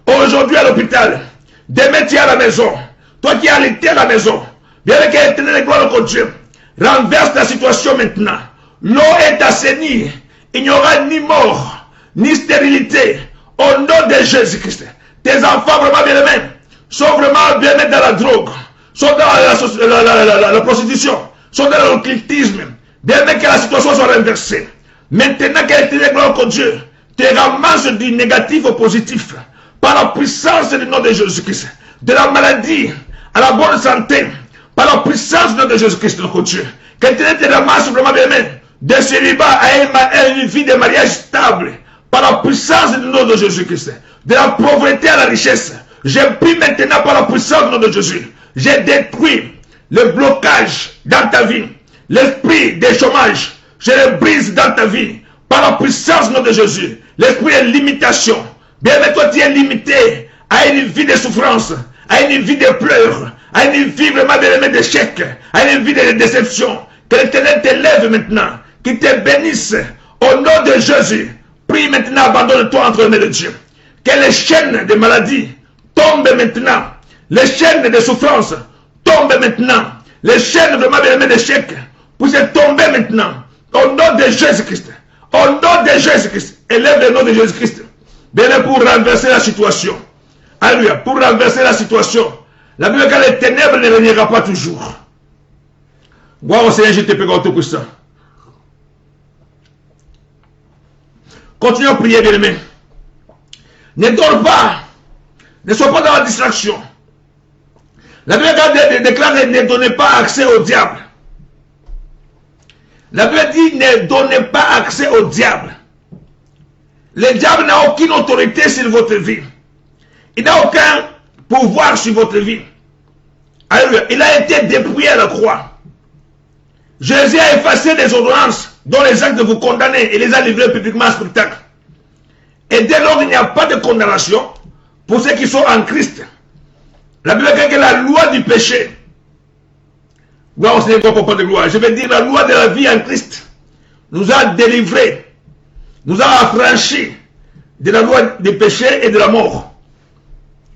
aujourd'hui à l'hôpital, demain tu es à la maison. Toi qui es alité à la maison, bien que l'éternel de gloire au Dieu, renverse la situation maintenant. L'eau est assainie. Il n'y aura ni mort, ni stérilité. Au nom de Jésus-Christ. Tes enfants vraiment bien-aimés sont vraiment bien-aimés dans la drogue, sont dans la prostitution, sont dans l'occultisme. Bien-aimés que la situation soit renversée. Maintenant que l'éternel de gloire au Dieu te ramasse du négatif au positif. Par la puissance du nom de Jésus-Christ, de la maladie à la bonne santé, par la puissance du nom de Jésus-Christ, notre Dieu, que tu te ramasses vraiment bien, de célibat à une vie de mariage stable, par la puissance du nom de Jésus-Christ, de la pauvreté à la richesse. Je prie maintenant par la puissance du nom de Jésus, j'ai détruit le blocage dans ta vie, l'esprit des chômages, je le brise dans ta vie, par la puissance du nom de Jésus, l'esprit de limitation. Bien, mais toi, tu es limité à une vie de souffrance, à une vie de pleurs, à une vie vraiment d'échec, à une vie de déception. Que l'Éternel te lève maintenant, qu'il te bénisse. Au nom de Jésus, prie maintenant, abandonne-toi entre les mains de Dieu. Que les chaînes de maladie tombent maintenant. Les chaînes de souffrance tombent maintenant. Les chaînes vraiment d'échec puissent tomber maintenant. Au nom de Jésus-Christ. Au nom de Jésus-Christ. Élève le nom de Jésus-Christ. Bien pour renverser la situation. Alléluia. Pour renverser la situation. La Bible dit que les ténèbres ne régnera pas toujours. Gloire au Seigneur, je te prie, tout puissant. Continue à prier, bien aimé. Ne dors pas. Ne sois pas dans la distraction. La Bible déclare ne donnez pas accès au diable. La Bible dit ne donnez pas accès au diable. Le diable n'a aucune autorité sur votre vie. Il n'a aucun pouvoir sur votre vie. Alléluia. Il a été dépouillé à la croix. Jésus a effacé les ordonnances dont les actes vous condamnez et les a livrés publiquement en spectacle. Et dès lors, il n'y a pas de condamnation pour ceux qui sont en Christ. La Bible dit que la loi du péché, gloire au Seigneur, papa de gloire, je veux dire la loi de la vie en Christ, nous a délivrés, nous a affranchis de la loi du péché et de la mort.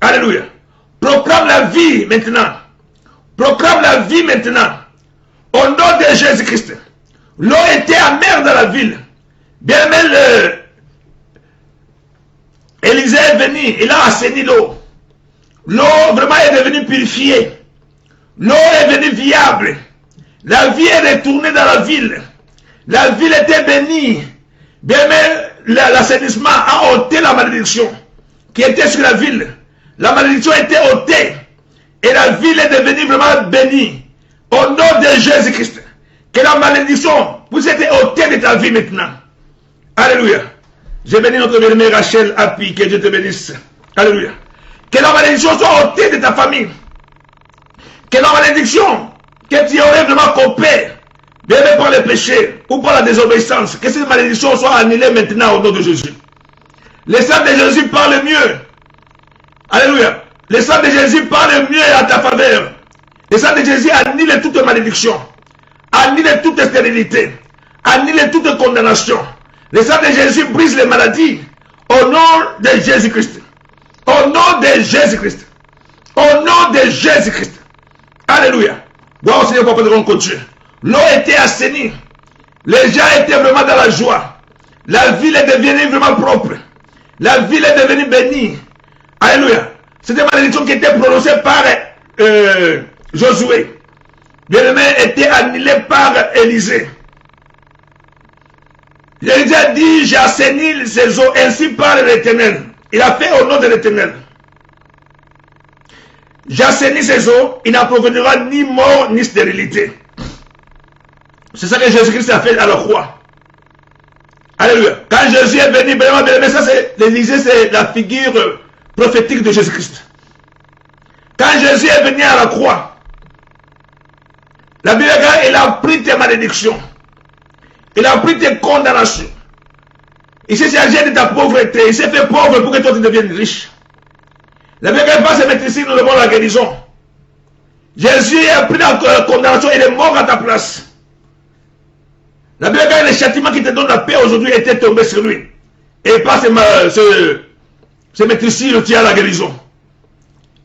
Alléluia. Proclame la vie maintenant. Proclame la vie maintenant. Au nom de Jésus-Christ. L'eau était amère dans la ville. Bien aimé, Élisée est venu, il a assaini l'eau. L'eau vraiment est devenue purifiée. L'eau est devenue viable. La vie est retournée dans la ville. La ville était bénie. Bien même l'assainissement a ôté la malédiction qui était sur la ville. La malédiction était ôtée. Et la ville est devenue vraiment bénie. Au nom de Jésus-Christ. Que la malédiction puisse être ôtée de ta vie maintenant. Alléluia. Je bénis notre bien-aimée Rachel Happy. Que Dieu te bénisse. Alléluia. Que la malédiction soit ôtée de ta famille. Que la malédiction que tu aurais vraiment coupée, bien par le péché ou par la désobéissance, que cette malédiction soit annulée maintenant au nom de Jésus. Le sang de Jésus parle mieux. Alléluia. Le sang de Jésus parle mieux à ta faveur. Le sang de Jésus annule toute malédiction. Annule toute stérilité. Annule toute condamnation. Le sang de Jésus brise les maladies. Au nom de Jésus-Christ. Au nom de Jésus-Christ. Au nom de Jésus-Christ. Alléluia. Gloire au Seigneur, papa de grand Dieu. L'eau était assainie. Les gens étaient vraiment dans la joie. La ville est devenue vraiment propre. La ville est devenue bénie. Alléluia. C'était une malédiction qui était prononcée par Josué. Bien-aimé était annulée par Élisée. Élisée a dit, j'ai assaini ces eaux ainsi par l'Éternel. Il a fait au nom de l'Éternel. J'assainis ces eaux, il n'en proviendra ni mort ni stérilité. C'est ça que Jésus-Christ a fait à la croix. Alléluia. Quand Jésus est venu, mais ça c'est l'Élysée, c'est la figure prophétique de Jésus-Christ. Quand Jésus est venu à la croix, la Bible dit, il a pris tes malédictions. Il a pris tes condamnations. Il s'est chargé de ta pauvreté. Il s'est fait pauvre pour que toi tu deviennes riche. La Bible va se mettre ici, nous devons la guérison. Jésus a pris la condamnation, il est mort à ta place. La Bible dit, le châtiment qui te donne la paix aujourd'hui était tombé sur lui. Et pas se mettre ici, tu as la guérison.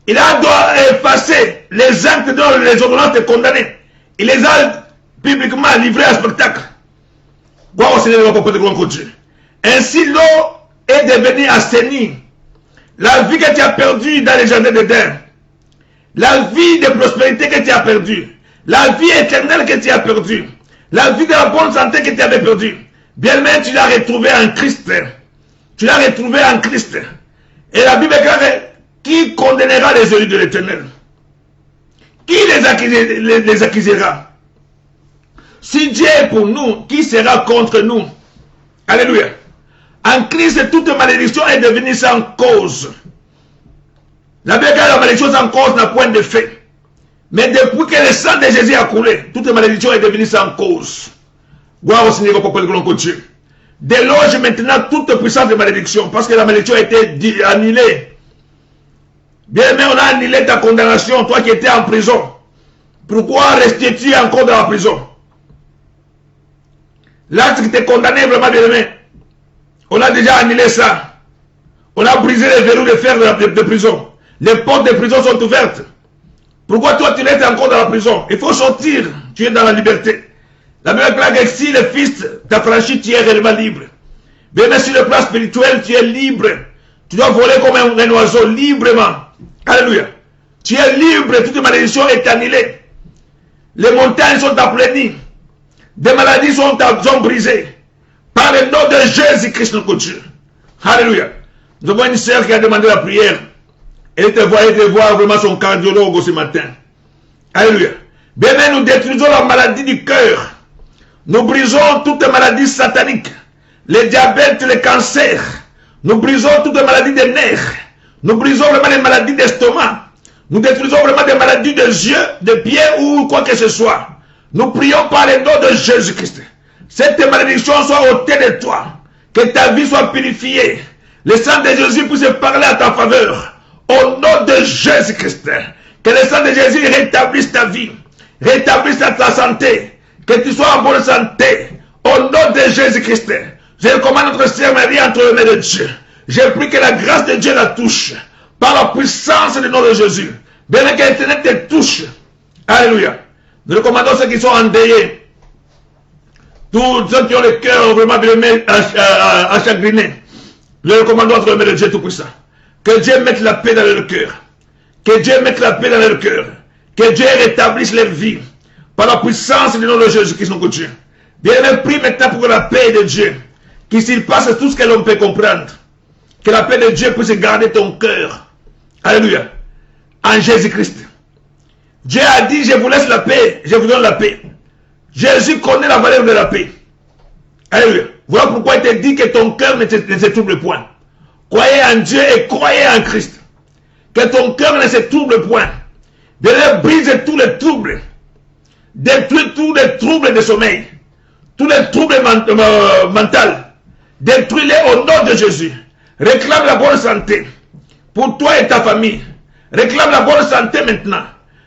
Il a doit effacer les actes dont les ordonnances te condamnaient. Il les a publiquement livrés à spectacle. Gloire au Seigneur, papa de grand Dieu. Ainsi, l'eau est devenue assainie. La vie que tu as perdue dans les jardins d'Éden, la vie de prospérité que tu as perdue, la vie éternelle que tu as perdue, la vie de la bonne santé que tu avais perdue, bien même tu l'as retrouvée en Christ. Tu l'as retrouvée en Christ. Et la Bible dit, qui condamnera les élus de l'Éternel? Qui les accusera? Si Dieu est pour nous, qui sera contre nous? Alléluia. En Christ, toute malédiction est devenue sans cause. La Bible dit que la malédiction sans cause n'a point de fait. Mais depuis que le sang de Jésus a coulé, toute malédiction est devenue sans cause. Gloire au Seigneur, papa de grand Dieu. Déloge maintenant toute puissance de malédiction, parce que la malédiction a été annulée. Bien mais on a annulé ta condamnation, toi qui étais en prison. Pourquoi restes-tu encore dans la prison? L'acte qui t'est condamné vraiment, bien aimé, on a déjà annulé ça. On a brisé les verrous de fer de prison. Les portes de prison sont ouvertes. Pourquoi toi tu restes encore dans la prison? Il faut sortir. Tu es dans la liberté. La Bible dit que si le Fils t'a franchi, tu es réellement libre. Bien sur le plan spirituel, tu es libre. Tu dois voler comme un oiseau librement. Alléluia. Tu es libre. Toute malédiction est annulée. Les montagnes sont aplénies. Des maladies sont brisées. Par le nom de Jésus-Christ, notre Dieu. Alléluia. Nous avons une sœur qui a demandé la prière. Elle te voit vraiment son cardiologue ce matin. Alléluia. Bien, mais nous détruisons la maladie du cœur. Nous brisons toutes les maladies sataniques. Le diabète, le cancer. Nous brisons toutes les maladies des nerfs. Nous brisons vraiment les maladies d'estomac. Nous détruisons vraiment des maladies des yeux, des pieds ou quoi que ce soit. Nous prions par le nom de Jésus-Christ. Cette malédiction soit ôtée de toi. Que ta vie soit purifiée. Le sang de Jésus puisse parler à ta faveur. Au nom de Jésus-Christ. Que le sang de Jésus rétablisse ta vie. Rétablisse ta santé. Que tu sois en bonne santé. Au nom de Jésus-Christ. Je recommande notre sœur Marie entre les mains de Dieu. Je prie que la grâce de Dieu la touche. Par la puissance du nom de Jésus. Bien que l'Éternel te touche. Alléluia. Nous recommandons ceux qui sont endeuillés. Tous ceux qui ont le cœur vraiment achagriné. Nous recommandons entre les mains de Dieu Tout-Puissant. Que Dieu mette la paix dans leur cœur. Que Dieu mette la paix dans leur cœur. Que Dieu rétablisse leur vie. Par la puissance du nom de Jésus-Christ, notre Dieu. Bien-aimé, prie maintenant pour que la paix de Dieu, qui surpasse tout ce que l'on peut comprendre, que la paix de Dieu puisse garder ton cœur. Alléluia. En Jésus-Christ. Dieu a dit, je vous laisse la paix, je vous donne la paix. Jésus connaît la valeur de la paix. Alléluia. Voilà pourquoi il te dit que ton cœur ne se trouble point. Croyez en Dieu et croyez en Christ. Que ton cœur ne se trouble point. Bien, brise tous les troubles. Détruis tous les troubles de sommeil. Tous les troubles mentaux. Détruis-les au nom de Jésus. Réclame la bonne santé pour toi et ta famille. Réclame la bonne santé maintenant.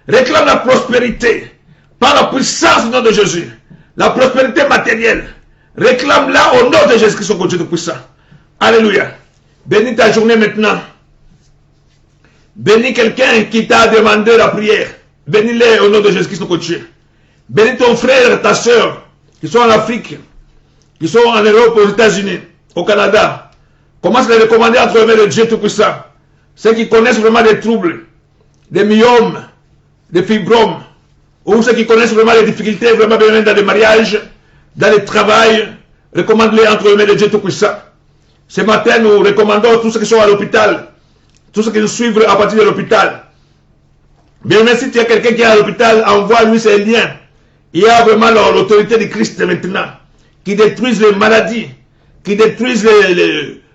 Réclame la prospérité par la puissance du nom de Jésus. La prospérité matérielle. Réclame-la au nom de Jésus-Christ, son Dieu tout-puissant. Alléluia. Bénis ta journée maintenant. Bénis quelqu'un qui t'a demandé la prière. Bénis-les au nom de Jésus-Christ, son Dieu. Bénis ton frère, ta soeur, qui sont en Afrique, qui sont en Europe, aux États-Unis, au Canada. Commence à les recommander entre les mains de Dieu tout-puissant. Ceux qui connaissent vraiment des troubles, des myomes, des fibromes, ou ceux qui connaissent vraiment les difficultés, vraiment bien dans les mariages, dans le travail, recommande-les entre les mains de Dieu tout-puissant. Ce matin, nous recommandons tous ceux qui sont à l'hôpital, tous ceux qui nous suivent à partir de l'hôpital. Bien, mais si tu as quelqu'un qui est à l'hôpital, envoie-lui ses liens. Il y a vraiment l'autorité de Christ maintenant, qui détruise les maladies, qui détruise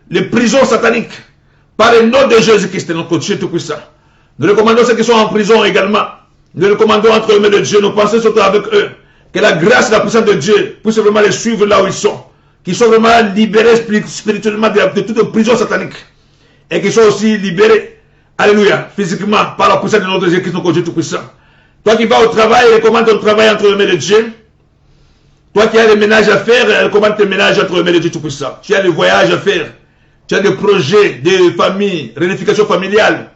les prisons sataniques, par le nom de Jésus-Christ, notre Dieu tout-puissant. Nous recommandons ceux qui sont en prison également. Nous recommandons entre les mains de Dieu, nous pensons surtout avec eux, que la grâce et la puissance de Dieu puissent vraiment les suivre là où ils sont, qu'ils soient vraiment libérés spirituellement de toute prison satanique, et qu'ils soient aussi libérés, alléluia, physiquement, par la puissance de notre Jésus-Christ, notre Dieu tout-puissant. Toi qui vas au travail, recommande ton travail entre les mains de Dieu. Toi qui as des ménages à faire, recommande tes ménages entre les mains de Dieu tout-puissant. Tu as des voyages à faire, tu as des projets, des familles, réunification familiale.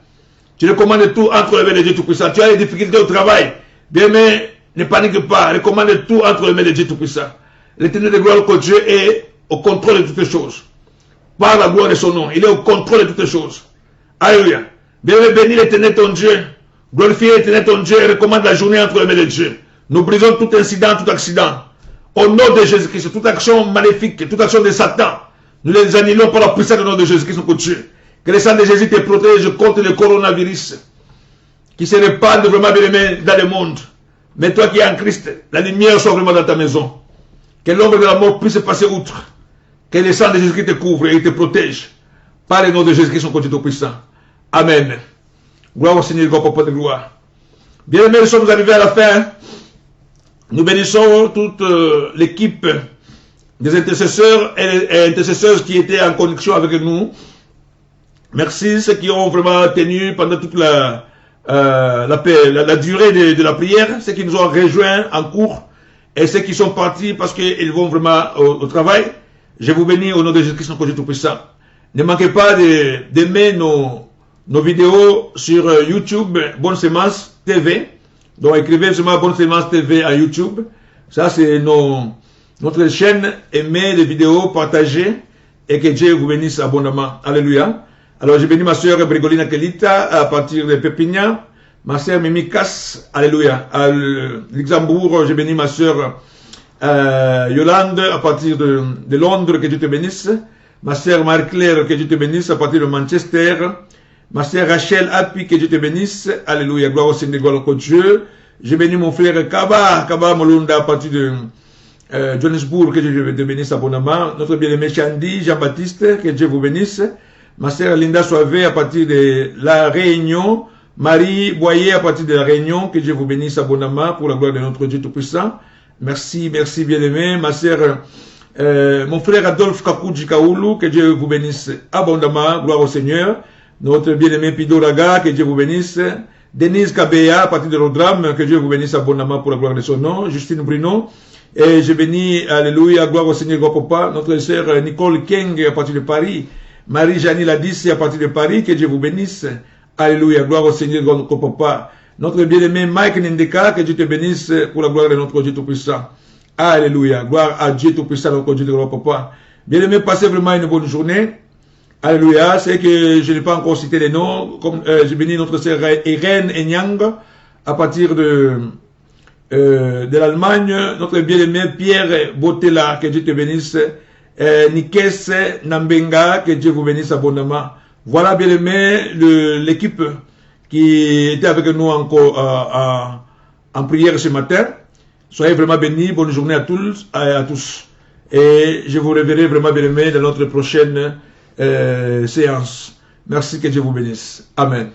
Tu recommandes tout entre les mains de Dieu tout-puissant. Tu as des difficultés au travail. Bien, mais ne panique pas. Recommande tout entre les mains de Dieu tout-puissant. L'éternel de gloire que Dieu est au contrôle de toutes choses. Par la gloire de son nom. Il est au contrôle de toutes choses. Alléluia. Bien, bénis l'éternel ton Dieu. Glorifie l'éternel ton Dieu et recommande la journée entre les mains de Dieu. Nous brisons tout incident, tout accident. Au nom de Jésus-Christ, toute action maléfique, toute action de Satan, nous les annulons par la puissance du nom de Jésus-Christ, notre Dieu. Que le sang de Jésus te protège contre le coronavirus qui se répand vraiment bien aimé dans le monde. Mais toi qui es en Christ, la lumière soit vraiment dans ta maison. Que l'ombre de la mort puisse passer outre. Que le sang de Jésus-Christ te couvre et te protège. Par le nom de Jésus-Christ, son Dieu puissant. Amen. Gloire au Seigneur, God, Papa de gloire. Bien aimés, nous sommes arrivés à la fin. Nous bénissons toute l'équipe des intercesseurs et intercesseuses qui étaient en connexion avec nous. Merci ceux qui ont vraiment tenu pendant toute la durée de la prière, ceux qui nous ont rejoints en cours et ceux qui sont partis parce qu'ils vont vraiment au travail. Je vous bénis au nom de Jésus-Christ, notre Dieu tout-puissant. Ne manquez pas d'aimer nos vidéos sur YouTube, Bonne Semence TV. Donc écrivez seulement Bonne Semence TV à YouTube. Ça c'est notre chaîne. Aimez les vidéos, partagez et que Dieu vous bénisse abondamment. Alléluia. Alors, j'ai béni ma soeur Brigolina Kelita à partir de Pépignan, ma soeur Mimi Cass, alléluia. À Luxembourg, j'ai béni ma soeur Yolande à partir de Londres, que Dieu te bénisse. Ma soeur Marie-Claire, que Dieu te bénisse à partir de Manchester. Ma soeur Rachel Api, que Dieu te bénisse. Alléluia, gloire au Seigneur, gloire au Dieu. J'ai béni mon frère Kaba Molunda à partir de Johannesburg, que Dieu te bénisse abondamment. Notre bien-aimé Chandy, Jean-Baptiste, que Dieu vous bénisse. Ma sœur Linda Soivé à partir de La Réunion. Marie Boyer à partir de La Réunion. Que Dieu vous bénisse abondamment pour la gloire de notre Dieu Tout-Puissant. Merci, merci bien-aimé. Ma sœur, mon frère Adolphe Kakouji Kaoulou. Que Dieu vous bénisse abondamment. Gloire au Seigneur. Notre bien-aimé Pido Raga. Que Dieu vous bénisse. Denise Kabea à partir de Rodram. Que Dieu vous bénisse abondamment pour la gloire de son nom. Justine Bruno. Et je bénis, alléluia, gloire au Seigneur, gloire au Papa. Notre sœur Nicole Keng à partir de Paris. Marie-Janie Ladis à partir de Paris, que Dieu vous bénisse. Alléluia, gloire au Seigneur, gloire au Papa. Notre bien-aimé Mike Nindeka, que Dieu te bénisse pour la gloire de notre Dieu Tout-Puissant. Alléluia, gloire à Dieu Tout-Puissant, notre Dieu, gloire au Papa. Bien-aimé, passez vraiment une bonne journée. Alléluia. C'est que je n'ai pas encore cité les noms. Comme j'ai béni notre sœur Irène Enyang à partir de l'Allemagne. Notre bien-aimé Pierre Botella, que Dieu te bénisse. Nikes Nambenga, que Dieu vous bénisse abondamment. Voilà, bien-aimé, l'équipe qui était avec nous encore en prière ce matin. Soyez vraiment bénis. Bonne journée à tous. Et je vous reverrai vraiment, bien-aimé, dans notre prochaine séance. Merci, que Dieu vous bénisse. Amen.